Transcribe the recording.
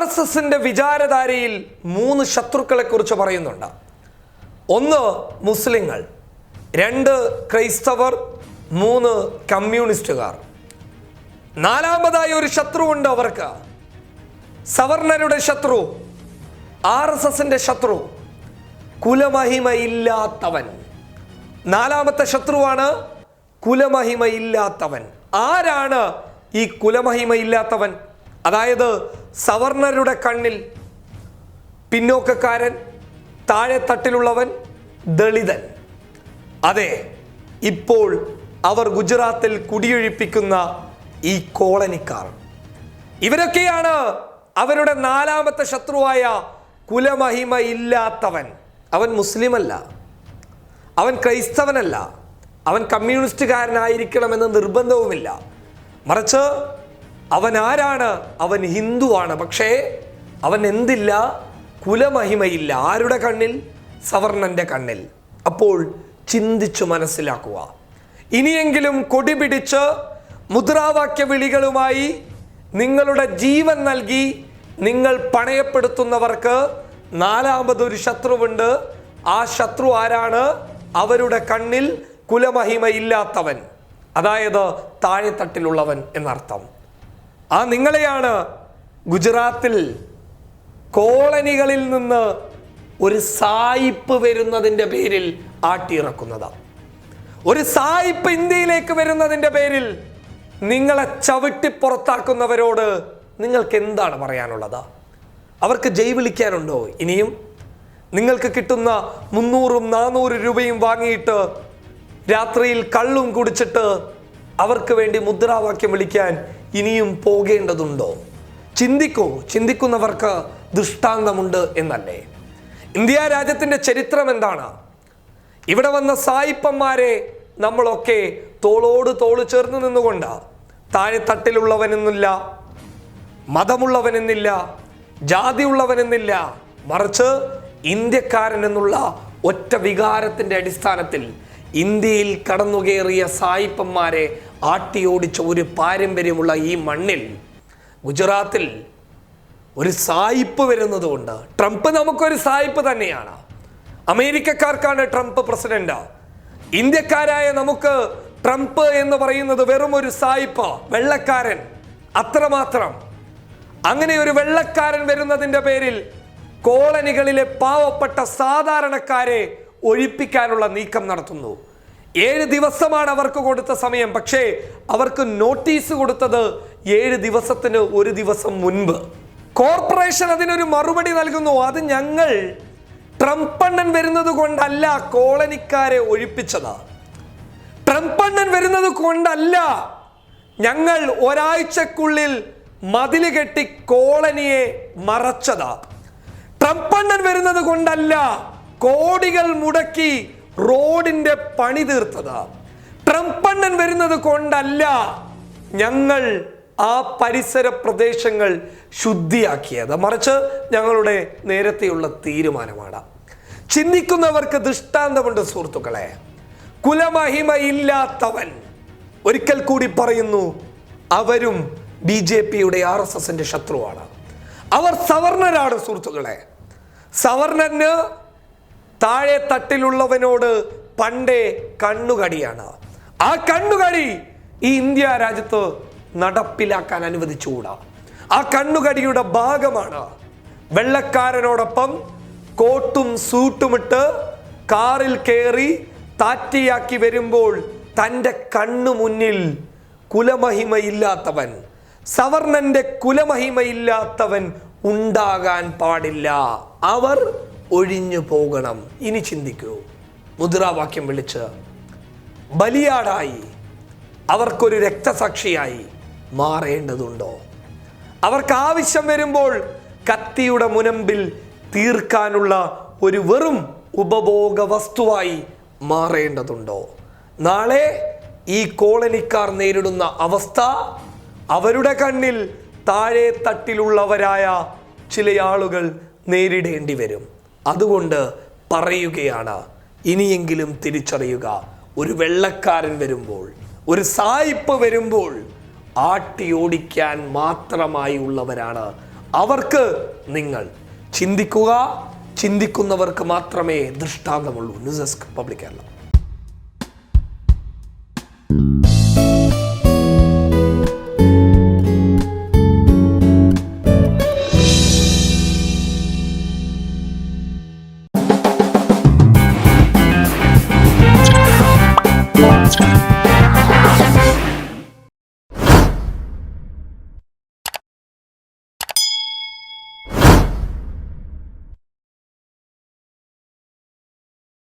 RSSന്റെ വിചാരധാരയിൽ 3 ശത്രുക്കളെ കുറിച്ച് പറയുന്നുണ്ട്. 1 മുസ്ലിങ്ങൾ, 2 ക്രൈസ്തവർ, 3 കമ്മ്യൂണിസ്റ്റുകാർ. 4ാമതായി ഒരു ശത്രുവുണ്ട് അവർക്ക്. സവർണരുടെ ശത്രു, RSSന്റെ ശത്രു, കുലമഹിമയില്ലാത്തവൻ. 4ാമത്തെ ശത്രുവാണ് കുലമഹിമയില്ലാത്തവൻ. ആരാണ് ഈ കുലമഹിമയില്ലാത്തവൻ? അതായത് സവർണരുടെ കണ്ണിൽ പിന്നോക്കക്കാരൻ, താഴെ തട്ടിലുള്ളവൻ, ദളിതൻ. അതെ, ഇപ്പോൾ അവർ ഗുജറാത്തിൽ കുടിയൊഴിപ്പിക്കുന്ന ഈ കോളനിക്കാർ, ഇവരൊക്കെയാണ് അവരുടെ 4ാമത്തെ ശത്രുവായ കുലമഹിമ ഇല്ലാത്തവൻ. അവൻ മുസ്ലിമല്ല, അവൻ ക്രൈസ്തവനല്ല, അവൻ കമ്മ്യൂണിസ്റ്റുകാരനായിരിക്കണമെന്ന് നിർബന്ധവുമില്ല. മറിച്ച് അവൻ ആരാണ്? അവൻ ഹിന്ദുവാണ്. പക്ഷേ അവൻ എന്തില്ല? കുലമഹിമയില്ല. ആരുടെ കണ്ണിൽ? സവർണന്റെ കണ്ണിൽ. അപ്പോൾ ചിന്തിച്ചു മനസ്സിലാക്കുക. ഇനിയെങ്കിലും കൊടി പിടിച്ച് മുദ്രാവാക്യ വിളികളുമായി നിങ്ങളുടെ ജീവൻ നൽകി നിങ്ങൾ പണയപ്പെടുത്തുന്നവർക്ക് 4ാമതൊരു ശത്രുവുണ്ട്. ആ ശത്രു ആരാണ്? അവരുടെ കണ്ണിൽ കുലമഹിമയില്ലാത്തവൻ, അതായത് താഴെത്തട്ടിലുള്ളവൻ എന്നർത്ഥം. ആ നിങ്ങളെയാണ് ഗുജറാത്തിൽ കോളനികളിൽ നിന്ന് ഒരു സായിപ്പ് വരുന്നതിൻ്റെ പേരിൽ ആട്ടിയിറക്കുന്നത്. ഒരു സായിപ്പ് ഇന്ത്യയിലേക്ക് വരുന്നതിൻ്റെ പേരിൽ നിങ്ങളെ ചവിട്ടി പുറത്താക്കുന്നവരോട് നിങ്ങൾക്ക് എന്താണ് പറയാനുള്ളത്? അവർക്ക് ജയ് വിളിക്കാനുണ്ടോ ഇനിയും? നിങ്ങൾക്ക് കിട്ടുന്ന 300ഉം 400 രൂപയും വാങ്ങിയിട്ട് രാത്രിയിൽ കള്ളും കുടിച്ചിട്ട് അവർക്ക് വേണ്ടി മുദ്രാവാക്യം വിളിക്കാൻ ഇനിയും പോകേണ്ടതുണ്ടോ? ചിന്തിക്കൂ. ചിന്തിക്കുന്നവർക്ക് ദൃഷ്ടാന്തമുണ്ട് എന്നല്ലേ? ഇന്ത്യ രാജ്യത്തിൻ്റെ ചരിത്രം എന്താണ്? ഇവിടെ വന്ന സായിപ്പന്മാരെ നമ്മളൊക്കെ തോളോട് തോള് ചേർന്ന് നിന്നുകൊണ്ട്, താഴെ തട്ടിലുള്ളവനെന്നില്ല, മതമുള്ളവനെന്നില്ല, ജാതിയുള്ളവനെന്നില്ല, മറിച്ച് ഇന്ത്യക്കാരൻ എന്നുള്ള ഒറ്റ വികാരത്തിൻ്റെ അടിസ്ഥാനത്തിൽ ഇന്ത്യയിൽ കടന്നുകയറിയ സായിപ്പന്മാരെ ആട്ടിയോടിച്ച ഒരു പാരമ്പര്യമുള്ള ഈ മണ്ണിൽ, ഗുജറാത്തിൽ ഒരു സായിപ്പ് വരുന്നത് കൊണ്ട്, ട്രംപ് നമുക്കൊരു സായിപ്പ് തന്നെയാണ്. അമേരിക്കക്കാർക്കാണ് ട്രംപ് പ്രസിഡന്റ്. ഇന്ത്യക്കാരായ നമുക്ക് ട്രംപ് എന്ന് പറയുന്നത് വെറും ഒരു സായിപ്പ്, വെള്ളക്കാരൻ, അത്രമാത്രം. അങ്ങനെ ഒരു വെള്ളക്കാരൻ വരുന്നതിൻ്റെ പേരിൽ കോളനികളിലെ പാവപ്പെട്ട സാധാരണക്കാരെ ഒഴിപ്പിക്കാനുള്ള നീക്കം നടത്തുന്നു. 7 ദിവസമാണ് അവർക്ക് കൊടുത്ത സമയം. പക്ഷേ അവർക്ക് നോട്ടീസ് കൊടുത്തത് 7 ദിവസത്തിന് 1 ദിവസം മുൻപ്. കോർപ്പറേഷൻ അതിനൊരു മറുപടി നൽകുന്നു. അത് ഞങ്ങൾ ട്രംപണ്ണൻ വരുന്നത് കൊണ്ടല്ല കോളനിക്കാരെ ഒഴിപ്പിച്ചത്. ട്രംപണ്ണൻ വരുന്നത് കൊണ്ടല്ല ഞങ്ങൾ ഒരാഴ്ചക്കുള്ളിൽ മതില് കെട്ടി കോളനിയെ മറച്ചത്. ട്രംപണ്ണൻ വരുന്നത് കൊണ്ടല്ല കോടികൾ മുടക്കി റോഡിന്റെ പണി തീർത്തത്. ട്രംപണ്ണൻ വരുന്നത് കൊണ്ടല്ല ഞങ്ങൾ ആ പരിസര പ്രദേശങ്ങൾ ശുദ്ധിയാക്കിയത്. മറിച്ച് ഞങ്ങളുടെ നേരത്തെയുള്ള തീരുമാനമാണ്. ചിന്തിക്കുന്നവർക്ക് ദൃഷ്ടാന്തമുണ്ട് സുഹൃത്തുക്കളെ. കുലമഹിമയില്ലാത്തവൻ, ഒരിക്കൽ കൂടി പറയുന്നു, അവരും BJPയുടെ RSSന്റെ ശത്രുവാണ്. അവർ സവർണരാണ് സുഹൃത്തുക്കളെ. സവർണന് താഴെ തട്ടിലുള്ളവനോട് പണ്ടേ കണ്ണുകടിയാണ്. ആ കണ്ണുകടി ഈ ഇന്ത്യ രാജ്യത്ത് നടപ്പിലാക്കാൻ അനുവദിച്ചുകൂടാ. ആ കണ്ണുകടിയുടെ ഭാഗമാണ് വെള്ളക്കാരനോടൊപ്പം കോട്ടും സൂട്ടുമിട്ട് കാറിൽ കയറി താറ്റിയാക്കി വരുമ്പോൾ തൻ്റെ കണ്ണു മുന്നിൽ കുലമഹിമയില്ലാത്തവൻ, സവർണന്റെ കുലമഹിമയില്ലാത്തവൻ ഉണ്ടാകാൻ പാടില്ല. അവർ ഒഴിഞ്ഞു പോകണം. ഇനി ചിന്തിക്കൂ. മുദ്രാവാക്യം വിളിച്ച് ബലിയാടായി അവർക്കൊരു രക്തസാക്ഷിയായി മാറേണ്ടതുണ്ടോ? അവർക്ക് ആവശ്യം വരുമ്പോൾ കത്തിയുടെ മുനമ്പിൽ തീർക്കാനുള്ള ഒരു വെറും ഉപഭോഗ വസ്തുവായി മാറേണ്ടതുണ്ടോ? നാളെ ഈ കോളനിക്കാർ നേരിടുന്ന അവസ്ഥ അവരുടെ കണ്ണിൽ താഴെ തട്ടിലുള്ളവരായ ചില ആളുകൾ നേരിടേണ്ടി വരും. അതുകൊണ്ട് പറയുകയാണ്, ഇനിയെങ്കിലും തിരിച്ചറിയുക. ഒരു വെള്ളക്കാരൻ വരുമ്പോൾ, ഒരു സായിപ്പ് വരുമ്പോൾ ആട്ടിയോടിക്കാൻ മാത്രമായി ഉള്ളവരാണ് അവർക്ക് നിങ്ങൾ. ചിന്തിക്കുക, ചിന്തിക്കുന്നവർക്ക് മാത്രമേ ദൃഷ്ടാന്തമുള്ളൂ. News desk public Kerala.